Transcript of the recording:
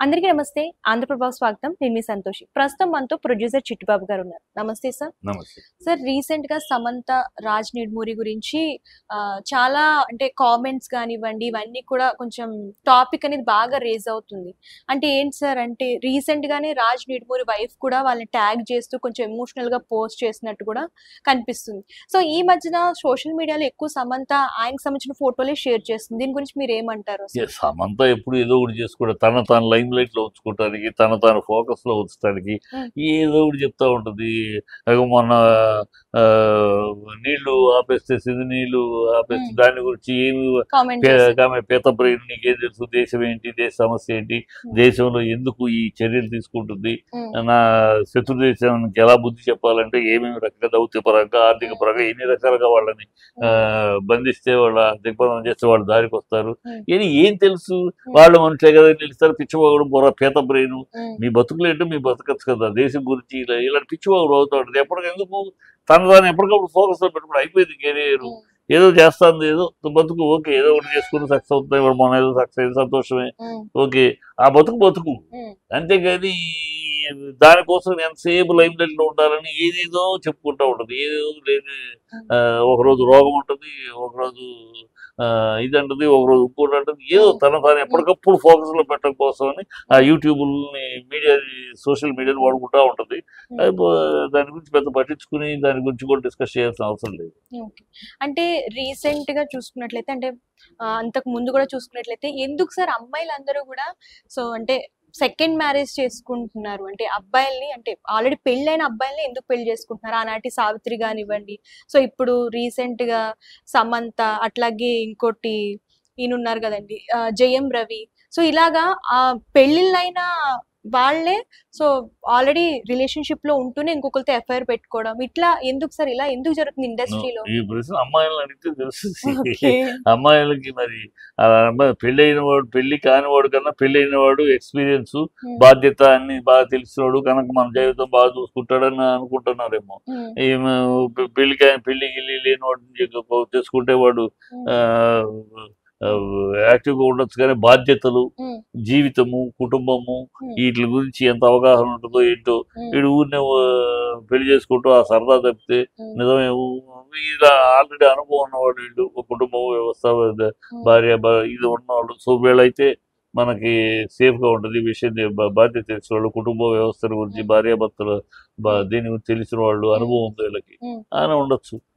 అందరికీ నమస్తే. ఆంధ్రప్రభకు స్వాగతం. నేను మీ సంతోషి. ప్రస్తుతం మనతో ప్రొడ్యూసర్ చిట్టిబాబు గారు ఉన్నారు. నమస్తే సార్. నమస్తే సార్, రీసెంట్ గా సమంత రాజ్ నిడుమూరి గురించి చాలా అంటే కామెంట్స్ కానివ్వండి, ఇవన్నీ కూడా కొంచెం టాపిక్ అనేది బాగా రేజ్ అవుతుంది. అంటే ఏంటి సార్ అంటే రీసెంట్ గానే రాజ్ నిడుమూరి వైఫ్ కూడా వాళ్ళని ట్యాగ్ చేస్తూ కొంచెం ఎమోషనల్ గా పోస్ట్ చేసినట్టు కూడా కనిపిస్తుంది. సో ఈ మధ్యన సోషల్ మీడియాలో ఎక్కువ సమంత ఆయనకు సంబంధించిన ఫోటోలే షేర్ చేస్తుంది. దీని గురించి మీరు ఏమంటారు? సమంత ఎప్పుడు ఏదో ఒకటి చేసుకోవడం, తన లైమ్ లైట్ లో ఉంచుకోవటానికి, తన ఫోకస్ లో ఉంచడానికి ఏదో ఒకటి చెప్తా ఉంటుంది. మొన్న నీళ్లు ఆపేస్తే సిది నీళ్లు ఆపేస్తే దాని గురించి ఏమి పేత బ్రెయిన్, నీకేం తెలుసు, దేశం ఏంటి, దేశ సమస్య ఏంటి, దేశంలో ఎందుకు ఈ చర్యలు తీసుకుంటుంది, నా శత్రు దేశానికి ఎలా బుద్ధి చెప్పాలంటే ఏమేమి రకంగా దౌత్య పరంగా, ఆర్థిక పరంగా ఎన్ని రకాలుగా వాళ్ళని బంధిస్తే, వాళ్ళ దిగ్బంధం చేస్తే వాళ్ళు దారికి వస్తారు. ఏం తెలుసు, వాళ్ళు మనుషులే కదా నిలుస్తారు. పిచ్చివాగుడు పేత బ్రెయిన్, మీ బతుకులు ఏంటో మీ బతకచ్చు కదా, దేశం గురించి ఇలాంటి పిచ్చివాగుడు అవుతా ఉంటుంది. ఎప్పటికెందుకు దాన్ని ఎప్పటికప్పుడు ఫోకస్ లో పెట్టుకుని అయిపోయింది కెరీర్. ఏదో చేస్తాను, ఏదో బతుకు, ఓకే, ఏదో ఒకటి చేసుకుని సక్సెస్ అవుతుంది. ఇప్పుడు మన ఏదో సక్సెస్ అయింది, సంతోషమే, ఓకే, ఆ బతుకు. అంతేగాని దానికోసం ఎంతసేపు లైఫ్ లైన్లో ఉండాలని ఏదేదో చెప్పుకుంటా ఉంటుంది. ఏదేదో లేదు, ఒకరోజు రోగం ఉంటుంది, ఒకరోజు ఇది అంటుంది, ఒకరోజు ఇంకోటి అంటుంది. ఏదో తను ఎప్పటికప్పుడు ఫోకస్ లో పెట్టడం కోసం అని ఆ యూట్యూబ్ని, మీడియా, సోషల్ మీడియాని వాడుకుంటా ఉంటుంది. దాని గురించి పెద్ద పట్టించుకుని దాని గురించి కూడా డిస్కస్ చేయాల్సిన అవసరం లేదు. అంటే రీసెంట్ గా చూసుకున్నట్లయితే, అంటే అంతకు ముందు కూడా చూసుకున్నట్లయితే, ఎందుకు సార్ అమ్మాయిలందరూ కూడా సో అంటే సెకండ్ మ్యారేజ్ చేసుకుంటున్నారు? అంటే అబ్బాయిల్ని, అంటే ఆల్రెడీ పెళ్ళైన అబ్బాయిల్ని ఎందుకు పెళ్లి చేసుకుంటున్నారు? ఆనాటి సావిత్రి కానివ్వండి, సో ఇప్పుడు రీసెంట్ గా సమంత, అట్లాగే ఇంకోటి ఈయనున్నారు కదండి జయం రవి. సో ఇలాగా ఆ పెళ్ళిళ్ళైన వాళ్ళే సో ఆల్రెడీ రిలేషన్షిప్ లో ఉంటూనే ఇంకొకరితో ఎఫ్ఐఆర్ పెట్టుకోవడం, ఇట్లా ఎందుకు సార్, ఇలా ఎందుకు జరుగుతుంది ఇండస్ట్రీలో? ఈ ప్రశ్న అమ్మాయిలను అడిగితే తెలుస్తుంది. అమ్మాయిలకి మరి పెళ్లి అయిన వాడు, పెళ్లి కానివాడు కన్నా పెళ్లి అయిన వాడు ఎక్స్పీరియన్స్, బాధ్యత అన్ని బాగా తెలిసినవాడు కనుక మన జీవితం బాగా చూసుకుంటాడని అనుకుంటున్నారేమో. పెళ్లి గిల్లి లేని వాడు చేసుకుంటే వాడు యాక్టివ్గా ఉండొచ్చు, కానీ బాధ్యతలు, జీవితము, కుటుంబము, వీటి గురించి ఎంత అవగాహన ఉంటుందో ఏంటో. వీడు ఊరినే పెళ్లి చేసుకుంటూ ఆ సరదా తప్పితే నిజమే ఇలా ఆల్రెడీ అనుభవం ఉన్నవాడు వీళ్ళు, కుటుంబం, వ్యవస్థ, భార్య ఇది ఉన్నవాళ్ళు. సో వీళ్ళైతే మనకి సేఫ్గా ఉంటుంది. ఈ విషయం బాధ్యత తెలిసిన వాళ్ళు, కుటుంబ వ్యవస్థల గురించి, భార్యాభర్తలు దీని గురించి తెలిసిన వాళ్ళు, అనుభవం ఉంది వీళ్ళకి, ఆయన ఉండొచ్చు.